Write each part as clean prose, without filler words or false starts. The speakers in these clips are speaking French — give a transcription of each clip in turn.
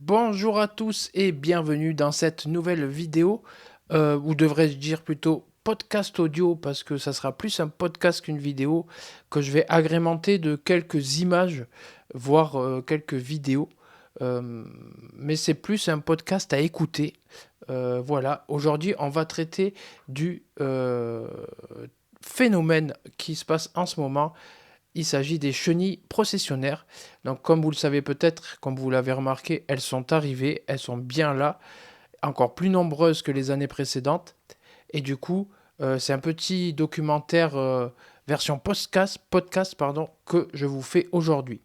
Bonjour à tous et bienvenue dans cette nouvelle vidéo, ou devrais-je dire plutôt podcast audio parce que ça sera plus un podcast qu'une vidéo que je vais agrémenter de quelques images, voire quelques vidéos. Mais c'est plus un podcast à écouter. Voilà, aujourd'hui on va traiter du phénomène qui se passe en ce moment. Il s'agit des chenilles processionnaires. Donc comme vous le savez peut-être, comme vous l'avez remarqué, elles sont arrivées, elles sont bien là, encore plus nombreuses que les années précédentes. Et du coup, c'est un petit documentaire version podcast pardon, que je vous fais aujourd'hui.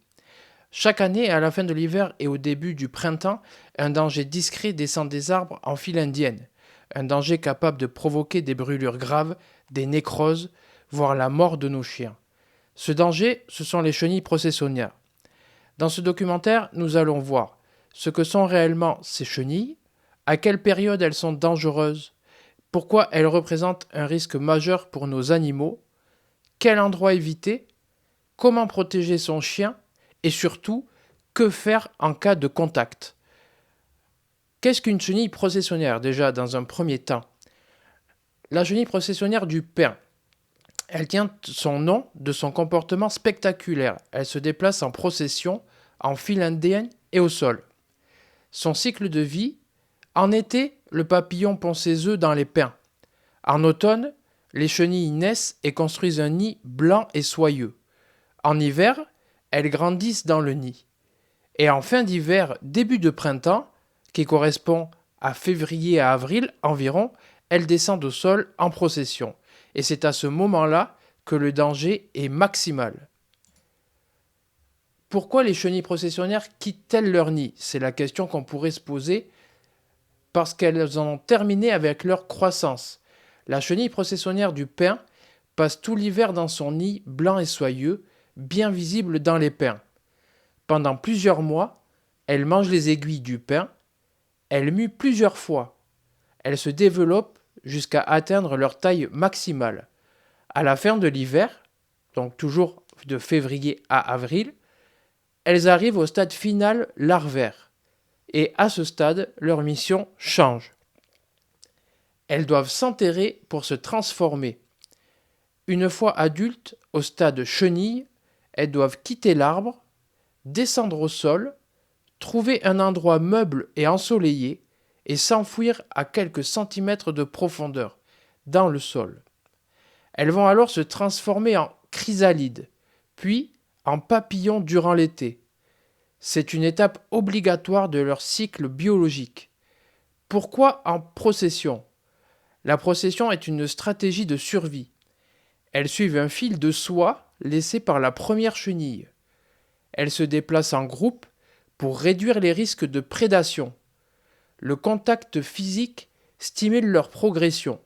Chaque année, à la fin de l'hiver et au début du printemps, un danger discret descend des arbres en file indienne. Un danger capable de provoquer des brûlures graves, des nécroses, voire la mort de nos chiens. Ce danger, ce sont les chenilles processionnaires. Dans ce documentaire, nous allons voir ce que sont réellement ces chenilles, à quelle période elles sont dangereuses, pourquoi elles représentent un risque majeur pour nos animaux, quel endroit éviter, comment protéger son chien et surtout, que faire en cas de contact. Qu'est-ce qu'une chenille processionnaire déjà dans un premier temps? La chenille processionnaire du pin. Elle tient son nom de son comportement spectaculaire. Elle se déplace en procession, en file indienne et au sol. Son cycle de vie, en été, le papillon pond ses œufs dans les pins. En automne, les chenilles naissent et construisent un nid blanc et soyeux. En hiver, elles grandissent dans le nid. Et en fin d'hiver, début de printemps, qui correspond à février à avril environ, elles descendent au sol en procession. Et c'est à ce moment-là que le danger est maximal. Pourquoi les chenilles processionnaires quittent-elles leur nid? C'est la question qu'on pourrait se poser parce qu'elles en ont terminé avec leur croissance. La chenille processionnaire du pin passe tout l'hiver dans son nid blanc et soyeux, bien visible dans les pins. Pendant plusieurs mois, elle mange les aiguilles du pin, elle mue plusieurs fois. Elles se développent jusqu'à atteindre leur taille maximale. À la fin de l'hiver, donc toujours de février à avril, elles arrivent au stade final larvaire. Et à ce stade, leur mission change. Elles doivent s'enterrer pour se transformer. Une fois adultes, au stade chenille, elles doivent quitter l'arbre, descendre au sol, trouver un endroit meuble et ensoleillé et s'enfouir à quelques centimètres de profondeur dans le sol. Elles vont alors se transformer en chrysalides, puis en papillons durant l'été. C'est une étape obligatoire de leur cycle biologique. Pourquoi en procession? La procession est une stratégie de survie. Elles suivent un fil de soie laissé par la première chenille. Elles se déplacent en groupe pour réduire les risques de prédation. Le contact physique stimule leur progression.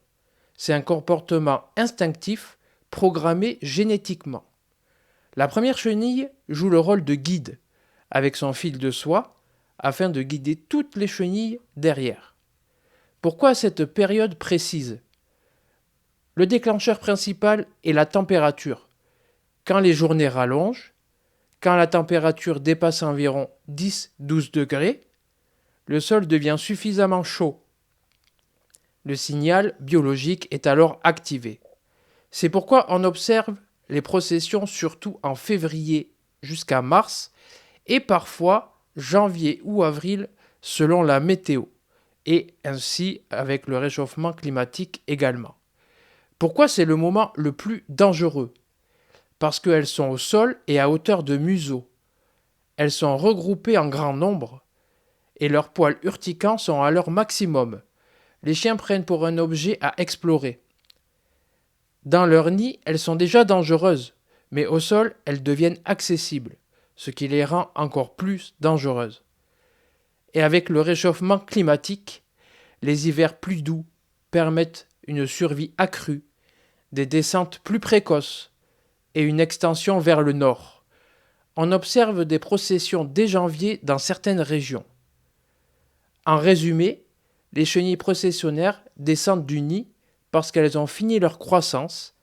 C'est un comportement instinctif programmé génétiquement. La première chenille joue le rôle de guide, avec son fil de soie, afin de guider toutes les chenilles derrière. Pourquoi cette période précise? Le déclencheur principal est la température. Quand les journées rallongent, quand la température dépasse environ 10-12 degrés, le sol devient suffisamment chaud. Le signal biologique est alors activé. C'est pourquoi on observe les processions surtout en février jusqu'à mars et parfois janvier ou avril selon la météo et ainsi avec le réchauffement climatique également. Pourquoi c'est le moment le plus dangereux? Parce qu'elles sont au sol et à hauteur de museau. Elles sont regroupées en grand nombre et leurs poils urticants sont à leur maximum. Les chiens prennent pour un objet à explorer. Dans leur nid, elles sont déjà dangereuses, mais au sol, elles deviennent accessibles, ce qui les rend encore plus dangereuses. Et avec le réchauffement climatique, les hivers plus doux permettent une survie accrue, des descentes plus précoces et une extension vers le nord. On observe des processions dès janvier dans certaines régions. En résumé, les chenilles processionnaires descendent du nid parce qu'elles ont fini leur croissance,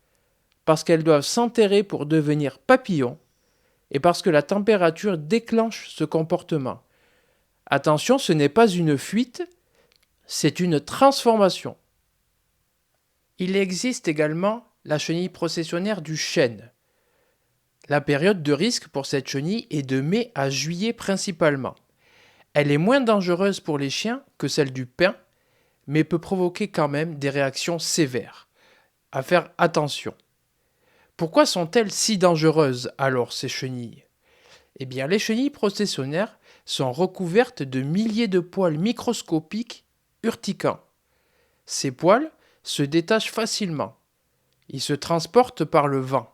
parce qu'elles doivent s'enterrer pour devenir papillons, et parce que la température déclenche ce comportement. Attention, ce n'est pas une fuite, c'est une transformation. Il existe également la chenille processionnaire du chêne. La période de risque pour cette chenille est de mai à juillet principalement. Elle est moins dangereuse pour les chiens que celle du pin, mais peut provoquer quand même des réactions sévères. À faire attention. Pourquoi sont-elles si dangereuses alors ces chenilles ? Eh bien, les chenilles processionnaires sont recouvertes de milliers de poils microscopiques urticants. Ces poils se détachent facilement. Ils se transportent par le vent.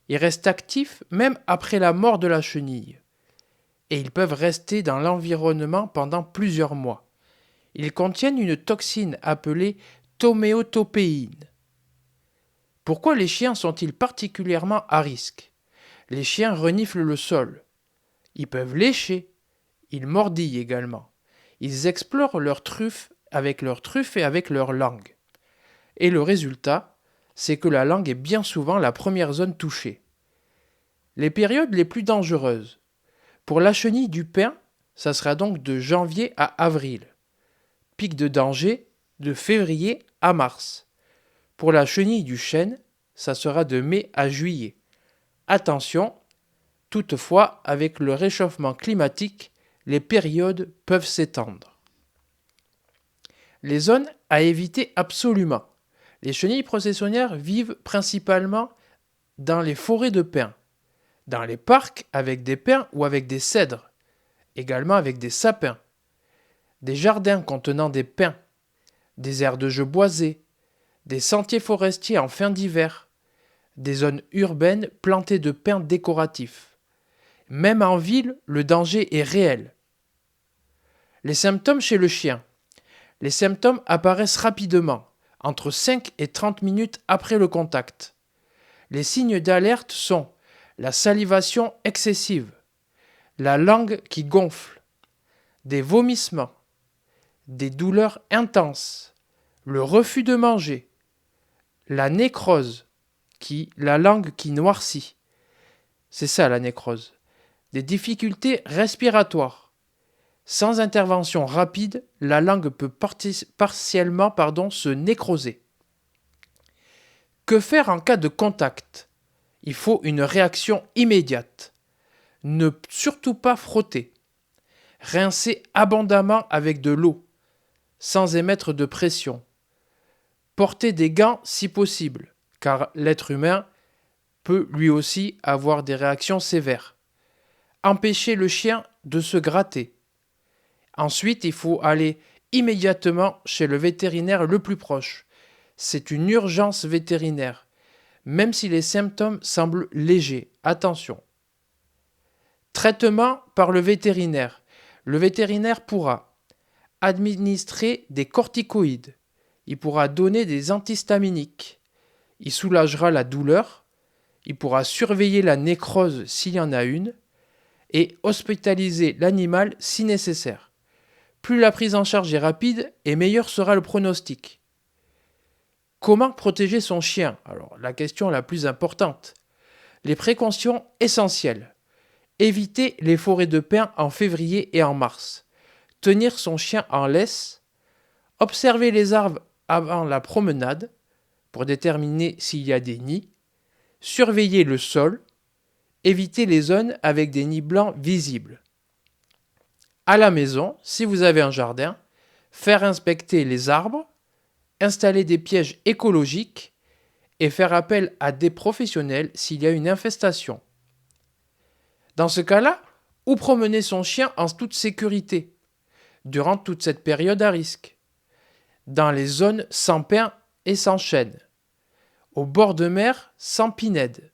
Ils restent actifs même après la mort de la chenille. Et ils peuvent rester dans l'environnement pendant plusieurs mois. Ils contiennent une toxine appelée toméotopéine. Pourquoi les chiens sont-ils particulièrement à risque ? Les chiens reniflent le sol. Ils peuvent lécher. Ils mordillent également. Ils explorent leurs truffes et avec leur langue. Et le résultat, c'est que la langue est bien souvent la première zone touchée. Les périodes les plus dangereuses. Pour la chenille du pin, ça sera donc de janvier à avril. Pic de danger de février à mars. Pour la chenille du chêne, ça sera de mai à juillet. Attention, toutefois, avec le réchauffement climatique, les périodes peuvent s'étendre. Les zones à éviter absolument. Les chenilles processionnaires vivent principalement dans les forêts de pins, dans les parcs avec des pins ou avec des cèdres, également avec des sapins, des jardins contenant des pins, des aires de jeux boisées, des sentiers forestiers en fin d'hiver, des zones urbaines plantées de pins décoratifs. Même en ville, le danger est réel. Les symptômes chez le chien. Les symptômes apparaissent rapidement, entre 5 et 30 minutes après le contact. Les signes d'alerte sont la salivation excessive, la langue qui gonfle, des vomissements, des douleurs intenses, le refus de manger, la nécrose, la langue qui noircit. C'est ça la nécrose. Des difficultés respiratoires. Sans intervention rapide, la langue peut partiellement se nécroser. Que faire en cas de contact ? Il faut une réaction immédiate. Ne surtout pas frotter. Rincer abondamment avec de l'eau, sans émettre de pression. Porter des gants si possible, car l'être humain peut lui aussi avoir des réactions sévères. Empêcher le chien de se gratter. Ensuite, il faut aller immédiatement chez le vétérinaire le plus proche. C'est une urgence vétérinaire, même si les symptômes semblent légers. Attention. Traitement par le vétérinaire. Le vétérinaire pourra administrer des corticoïdes. Il pourra donner des antihistaminiques. Il soulagera la douleur. Il pourra surveiller la nécrose s'il y en a une et hospitaliser l'animal si nécessaire. Plus la prise en charge est rapide et meilleur sera le pronostic. Comment protéger son chien ? Alors, la question la plus importante. Les précautions essentielles. Éviter les forêts de pins en février et en mars. Tenir son chien en laisse. Observer les arbres avant la promenade pour déterminer s'il y a des nids. Surveiller le sol. Éviter les zones avec des nids blancs visibles. À la maison, si vous avez un jardin, faire inspecter les arbres, installer des pièges écologiques et faire appel à des professionnels s'il y a une infestation. Dans ce cas-là, où promener son chien en toute sécurité durant toute cette période à risque ? Dans les zones sans pins et sans chênes, au bord de mer sans pinède,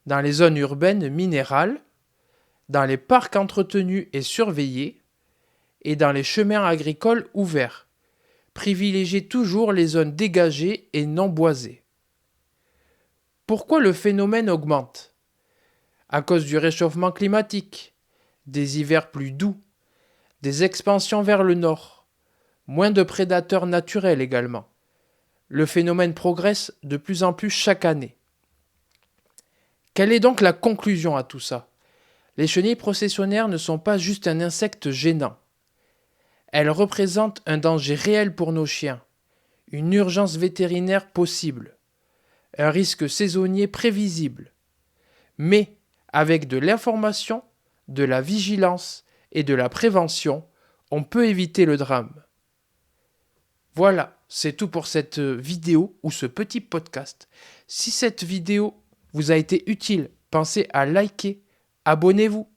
dans les zones urbaines minérales, dans les parcs entretenus et surveillés, et dans les chemins agricoles ouverts. Privilégiez toujours les zones dégagées et non boisées. Pourquoi le phénomène augmente ? À cause du réchauffement climatique, des hivers plus doux, des expansions vers le nord, moins de prédateurs naturels également. Le phénomène progresse de plus en plus chaque année. Quelle est donc la conclusion à tout ça ? Les chenilles processionnaires ne sont pas juste un insecte gênant. Elles représentent un danger réel pour nos chiens, une urgence vétérinaire possible, un risque saisonnier prévisible. Mais avec de l'information, de la vigilance et de la prévention, on peut éviter le drame. Voilà, c'est tout pour cette vidéo ou ce petit podcast. Si cette vidéo vous a été utile, pensez à liker, abonnez-vous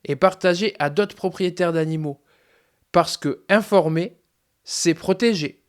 et partagez à d'autres propriétaires d'animaux. Parce que informer, c'est protéger.